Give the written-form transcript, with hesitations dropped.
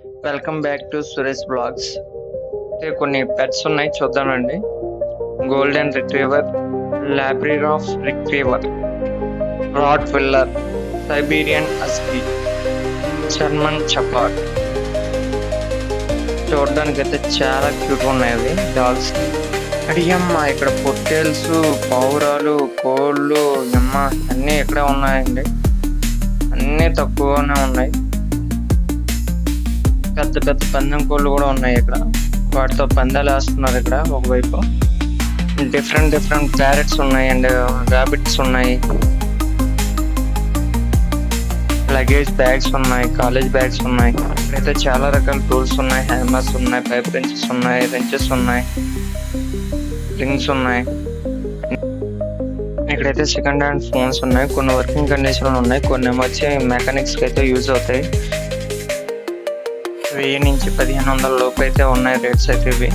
Welcome back to Suresh blogs. అయితే కొన్ని pets ఉన్నాయి, చూద్దామండి. Golden retriever, labrador retriever, rottweiler, Siberian husky, German shepherd. చూడడానికి అయితే చాలా క్యూట్ ఉన్నాయి అవి డాగ్స్. అడిగమ్మా ఇక్కడ పొట్టేల్స్, పావురాలు, కోళ్ళు, అమ్మ అన్నీ ఇక్కడే ఉన్నాయండి. అన్నీ తక్కువనే ఉన్నాయి. పెద్ద పెద్ద పందెం కోళ్ళు కూడా ఉన్నాయి ఇక్కడ. వాటితో పందాలు వేస్తున్నారు ఇక్కడ. ఒకవైపు డిఫరెంట్ ప్యారెట్స్ ఉన్నాయి అండ్ రాబిట్స్ ఉన్నాయి. లగేజ్ బ్యాగ్స్ ఉన్నాయి, కాలేజ్ బ్యాగ్స్ ఉన్నాయి. ఇక్కడైతే చాలా రకాల టూల్స్ ఉన్నాయి, హ్యామర్స్ ఉన్నాయి, పైప్ రెంచెస్ ఉన్నాయి, రింగ్స్ ఉన్నాయి. ఇక్కడైతే సెకండ్ హ్యాండ్ ఫోన్స్ ఉన్నాయి. కొన్ని వర్కింగ్ కండిషన్ ఉన్నాయి, కొన్ని వచ్చి మెకానిక్స్కి అయితే యూజ్ అవుతాయి. 1000 నుంచి 1500 లోపు అయితే ఉన్నాయి రేట్స్ అయితే ఇవి.